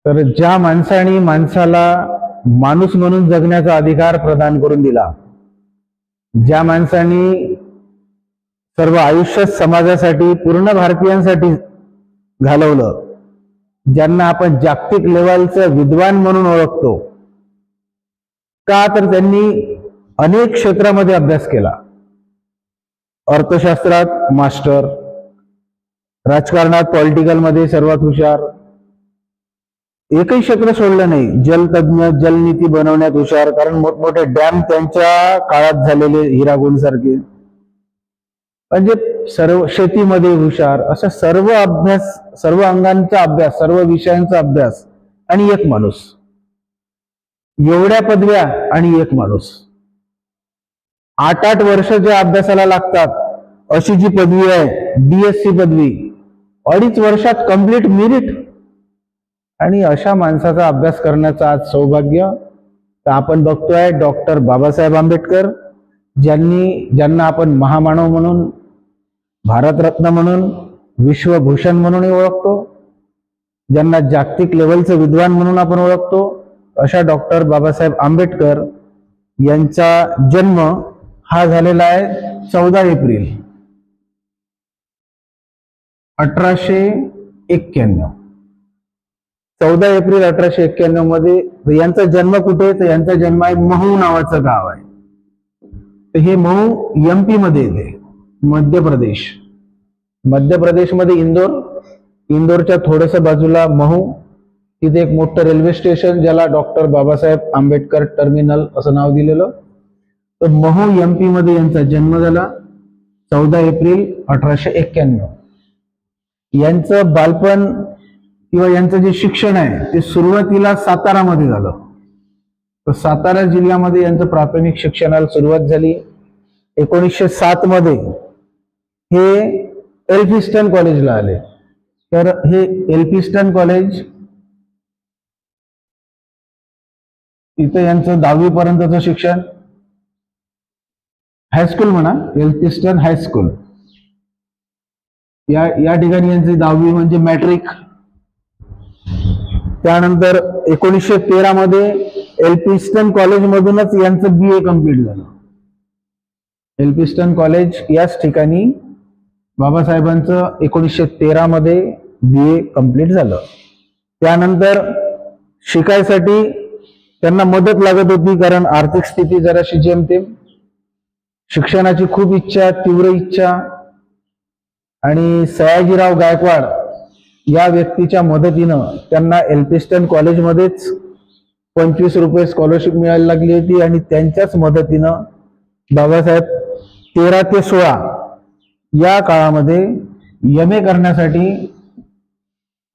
तर ज्या माणसाने माणसाला माणूस म्हणून जगण्याचा अधिकार प्रदान करून दिला, ज्या माणसाने सर्व आयुष्य समाजासाठी, पूर्ण भारतीयांसाठी घालवलं, ज्यांना आपण जागतिक लेवलचं विद्वान म्हणून ओळखतो, का तर त्यांनी अनेक क्षेत्रामध्ये अभ्यास केला. अर्थशास्त्रात मास्टर, राजकारणात पॉलिटिकलमध्ये सर्वात हुशार, एकही क्षेत्र सोडलं नाही. जलतज्ञ, जलनीती बनवण्यात हुशार, कारण मोठमोठे डॅम त्यांच्या काळात झालेले हिरागोंड सारखे, म्हणजे सर्व शेतीमध्ये हुशार, अशा सर्व अभ्यास, सर्व अंगांचा अभ्यास, सर्व विषयांचा अभ्यास, आणि एक माणूस. एवढ्या पदव्या आणि एक माणूस. 8-8 वर्ष ज्या अभ्यासाला लागतात अशी जी पदवी आहे, BSc पदवी, 2.5 वर्षात कंप्लीट मेरिट. आणि अशा माणसाचा अभ्यास करण्याचं आज सौभाग्य तर आपण बघतोय. डॉक्टर बाबासाहेब आंबेडकर, ज्यांना आपण महामानव म्हणून, भारतरत्न म्हणून, विश्वभूषण म्हणूनही ओळखतो, ज्यांना जागतिक लेवलचं विद्वान म्हणून आपण ओळखतो, अशा डॉक्टर बाबासाहेब आंबेडकर यांचा जन्म हा झालेला आहे 14 एप्रिल 1891. 14 एप्रिल 1891 मध्ये. यांचा जन्म कुठे? तर यांचा जन्म आहे महू नावाचं गाव आहे. तर हे महू MP मध्ये येते, मध्य प्रदेश. मध्य प्रदेशमध्ये इंदोरच्या थोडस बाजूला महू, तिथे एक मोठं रेल्वे स्टेशन ज्याला डॉक्टर बाबासाहेब आंबेडकर टर्मिनल असं नाव दिलेलं. तर महू MP मध्ये यांचा जन्म झाला 14 एप्रिल 1891. यांचं बालपण किंवा यांचं जे शिक्षण आहे ते सुरुवातीला सातारामध्ये झालं. तर सातारा जिल्ह्यामध्ये यांचं प्राथमिक शिक्षणाला सुरुवात झाली. 1907 मध्ये हे एल्फिस्टन कॉलेजला आले. तर हे एल्फिस्टन कॉलेज, इथं यांचं 10वी पर्यंतचं शिक्षण, हायस्कूल म्हणा, एल्फिस्टन हायस्कूल, या ठिकाणी यांची 10वी म्हणजे मॅट्रिक. त्यानंतर 1913 मध्ये एल्फिस्टन कॉलेज मधूनच यांचं BA कम्प्लीट झालं. एल्फिस्टन कॉलेज याच ठिकाणी बाबासाहेबांचं 1913 मध्ये BA कम्प्लीट झालं. त्यानंतर शिकायसाठी त्यांना मदत लागत होती, कारण आर्थिक स्थिती जराशी जेमतेम. शिक्षणाची खूप इच्छा, तीव्र इच्छा, आणि सयाजीराव गायकवाड या व्यक्तीच्या मदतीनं त्यांना एल्फिस्टन कॉलेजमध्येच 25 रुपये स्कॉलरशिप मिळायला लागली होती. आणि त्यांच्याच मदतीनं बाबासाहेब 13 ते 16 या काळामध्ये MA करण्यासाठी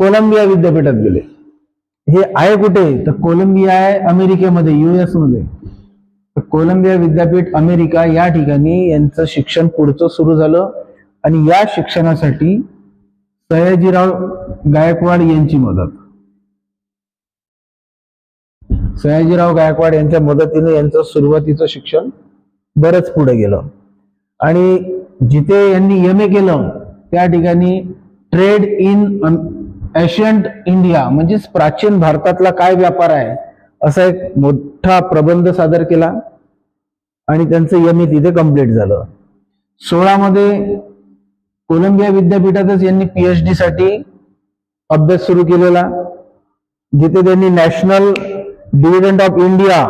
कोलंबिया विद्यापीठात गेले. हे आहे कुठे? तर कोलंबिया आहे अमेरिकेमध्ये, US मध्ये. तर कोलंबिया विद्यापीठ अमेरिका या ठिकाणी यांचं शिक्षण पुढचं सुरू झालं. आणि या शिक्षणासाठी सयाजीराव गायकवाड यांची मदत, सयाजीराव गायकवाड यांच्या मदतीने यांचं सुरुवातीचं शिक्षण बरंच पुढे गेलं. आणि जिथे यांनी MA केलं त्या ठिकाणी ट्रेड इन एशियंट इंडिया, म्हणजेच प्राचीन भारतातला काय व्यापार आहे, असा एक मोठा प्रबंध सादर केला. आणि त्यांचं MA तिथे कम्प्लीट झालं. 16 मध्ये कोलंबिया विद्यापीठातच यांनी PhD साठी अभ्यास सुरू केलेला, जिथे त्यांनी national dividend of India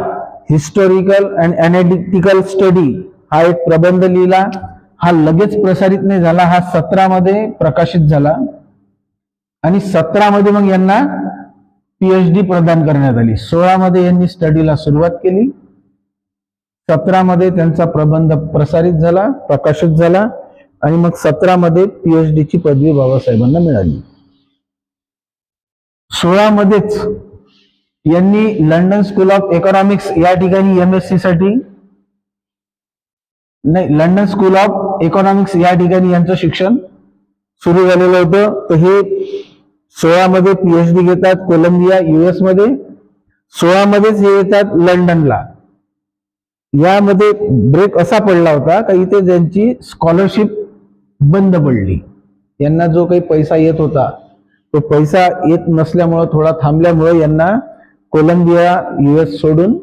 historical and analytical study हा एक प्रबंध लिहिला. हा लगेच प्रसारित नाही झाला, हा 17 मध्ये प्रकाशित झाला. आणि 17 मध्ये मग यांना PhD प्रदान करण्यात आली. 16 मध्ये यांनी स्टडीला सुरुवात केली. 17 मध्ये त्यांचा प्रबंध प्रसारित झाला, प्रकाशित झाला. आणि मग 17 मध्ये PhD ची पदवी बाबासाहेबांना मिळाली. 16 मध्येच यांनी लंडन स्कूल ऑफ इकॉनॉमिक्स या ठिकाणी MSc साठी, नाही, लंडन स्कूल ऑफ इकॉनॉमिक्स या ठिकाणी यांचं शिक्षण सुरू झालेलं होतं. तर हे 16 मध्ये PhD घेतात कोलंबिया US मध्ये. 16 मध्येच हे येतात लंडनला. यामध्ये ब्रेक असा पडला होता का इथे त्यांची स्कॉलरशिप बंद पडली. यांना जो काही पैसा येत होता तो पैसा येत नसल्यामुळं, थोडा थांबल्यामुळे यांना कोलंबिया US सोडून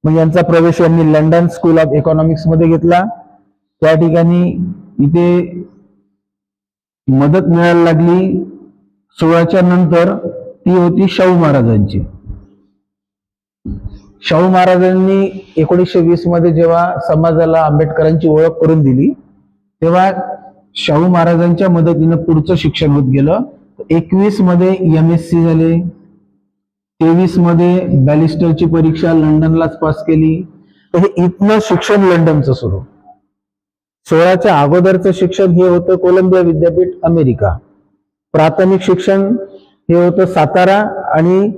मग यांचा प्रवेश यांनी लंडन स्कूल ऑफ इकॉनॉमिक्स मध्ये घेतला. त्या ठिकाणी इथे मदत मिळायला लागली. 16च्या नंतर ती होती शाहू महाराजांची. शाहू महाराजांनी 1920 मध्ये जेव्हा समाजाला आंबेडकरांची ओळख करून दिली, तेव्हा शाहू महाराजांच्या मदतीनं पुढचं शिक्षण होत गेलं. 21 मध्ये MSc झाले, 23 मध्ये बॅरिस्टरची परीक्षा लंडनलाच पास केली. तर हे इथनं शिक्षण लंडनचं सुरू. 16च्या अगोदरचं शिक्षण हे होतं कोलंबिया विद्यापीठ अमेरिका. प्राथमिक शिक्षण हे होतं सातारा आणि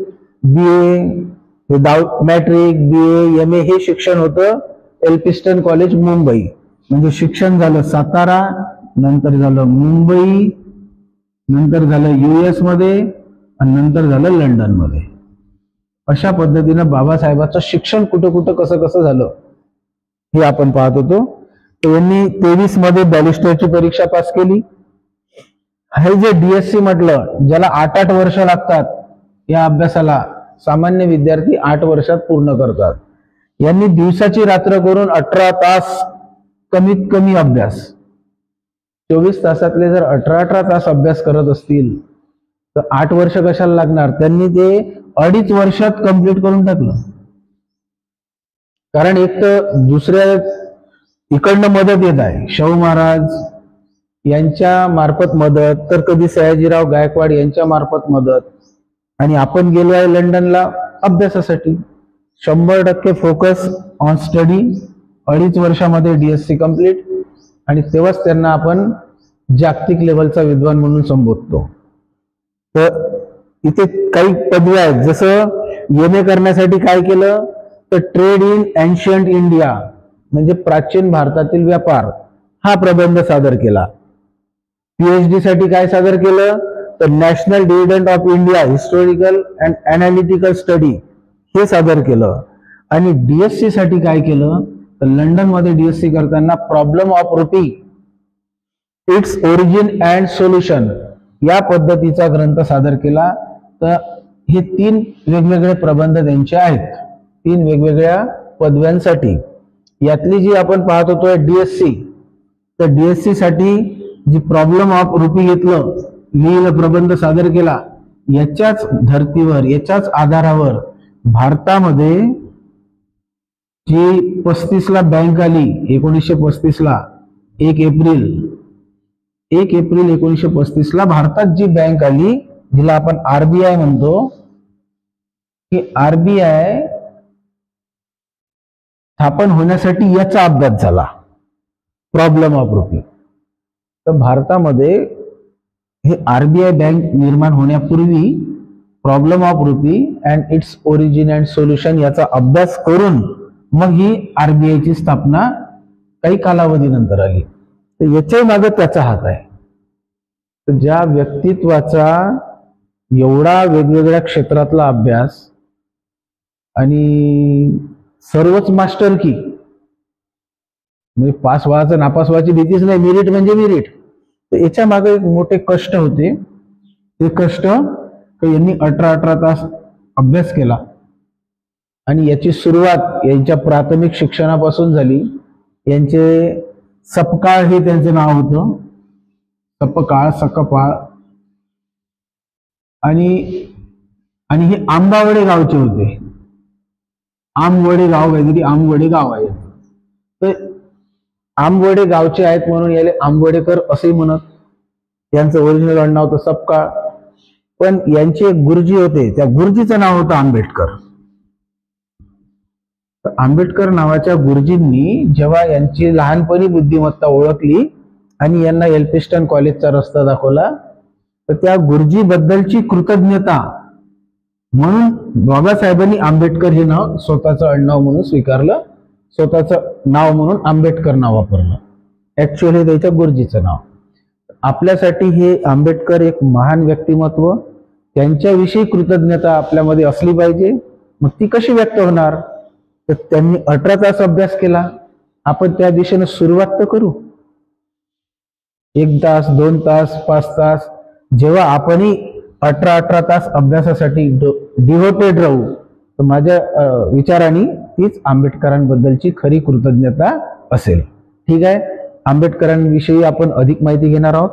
BA मॅट्रिक BA MA हे शिक्षण होतं एल्फिस्टन कॉलेज मुंबई. म्हणजे शिक्षण झालं सातारा, नंतर झालं मुंबई, नंतर झालं US मध्ये आणि नंतर झालं लंडन मध्ये. अशा पद्धतीनं बाबासाहेबांचं शिक्षण कुठं कुठं कसं कसं झालं हे आपण पाहत होतो. त्यांनी 23 मध्ये बॅरिस्टरची परीक्षा पास केली. हे जे DSC म्हटलं, ज्याला 8-8 वर्ष लागतात या अभ्यासाला, सामान्य विद्यार्थी 8 वर्षात पूर्ण करतात. यांनी दिवसाची रात्र करून 18 तास कमीत कमी अभ्यास. 24 तासातले जर 18 तास अभ्यास करत असतील तर 8 वर्ष कशाला लागणार. त्यांनी ते 2.5 वर्षात कंप्लीट करून टाकलं. कारण एक तर दुसऱ्या इकडनं मदत येत आहे, शाहू महाराज यांच्या मार्फत मदत, तर कधी सयाजीराव गायकवाड यांच्या मार्फत मदत, आणि आपण गेलो आहे लंडनला अभ्यासासाठी. 100% फोकस ऑन स्टडी. 2.5 वर्षामध्ये DSC कंप्लीट, आणि तेव्हाच त्यांना आपण जागतिक लेवलचा विद्वान म्हणून संबोधतो. तर इथे काही पदवी आहेत. जसं MA करण्यासाठी काय केलं तर ट्रेड इन एन्शियंट इंडिया म्हणजे प्राचीन भारतातील व्यापार हा प्रबंध सादर केला. PhD साठी काय सादर केलं तर national dividend of India historical and analytical study हे सादर केलं. आणि DSC साठी काय केलं तर लंडन मध्ये DSC करताना problem of rupee, its origin and solution या पद्धतीचा ग्रंथ सादर केला. तर हे 3 वेगवेगळे प्रबंध त्यांचे आहेत 3 वेगवेगळ्या पदव्यांसाठी. यातली जी आपण पाहत होतो DSC, तर DSC साठी जी प्रॉब्लेम ऑफ रुपी घेतलं, लिहिलं, प्रबंध सादर केला, याच्याच धर्तीवर, याच्याच आधारावर भारतामध्ये जी 35 ला बँक आली, 1935 ला 1 एप्रिल 1935 ला भारतात जी बँक आली, जिला आपण RBI म्हणतो, की RBI स्थापन होण्यासाठी याचा अभ्यास झाला, प्रॉब्लेम ऑफ रुपी. तर भारतामध्ये हे RBI बँक निर्माण होण्यापूर्वी problem of rupee and its origin and solution याचा अभ्यास करून मग ही RBI ची स्थापना काही कालावधीनंतर आली. तर याच्या मागे त्याचा हात आहे. तर ज्या व्यक्तित्वाचा एवढा वेगवेगळ्या क्षेत्रातला अभ्यास आणि सर्वच मास्टर की, म्हणजे पास व्हायचं नापास व्हायची भीतीच नाही, मेरिट म्हणजे मेरिट. तर याच्या मागे एक मोठे कष्ट होते. ते कष्ट यांनी 18 तास अभ्यास केला आणि याची सुरुवात यांच्या प्राथमिक शिक्षणापासून झाली. यांचे सपकाळ हे त्यांचे नाव होतं, सपकाळ, सकपाळ. आणि हे आंबावडे गावचे होते. आंबवडे गाव काहीतरी, आंबवडे गाव आहे. तर आंबवडे गावचे आहेत म्हणून याले आंबवडेकर असेही म्हणत. यांचं ओरिजिनल आडनाव होतं सपकाळ. पण यांचे एक गुरुजी होते, त्या गुरुजीचं नाव होतं आंबेडकर. आंबेडकर नावाच्या गुरुजींनी जेव्हा यांची लहानपणी बुद्धिमत्ता ओळखली आणि यांना एल्फिस्टन कॉलेजचा रस्ता दाखवला, तर त्या गुरुजी बद्दलची कृतज्ञता म्हणून बाबासाहेबांनी आंबेडकर हे नाव स्वतःचं आडनाव म्हणून स्वीकारलं. स्वतःचं नाव म्हणून आंबेडकर नाव वापरलं. ऍक्च्युअली त्याच्या गुरुजीचं नाव. आपल्यासाठी हे आंबेडकर एक महान व्यक्तिमत्व, त्यांच्याविषयी कृतज्ञता आपल्यामध्ये असली पाहिजे. मग ती कशी व्यक्त होणार तर त्यांनी 18 तास अभ्यास केला. आपण त्या दिशेने सुरुवात तर करू. 1 तास, 2 तास, 5 तास, जेव्हा आपणही 18 तास अभ्यासासाठी डिव्होटेड राहू, तर माझ्या विचाराने तीच आंबेडकरांबद्दलची खरी कृतज्ञता असेल. ठीक आहे, आंबेडकरांविषयी आपण अधिक माहिती घेणार आहोत.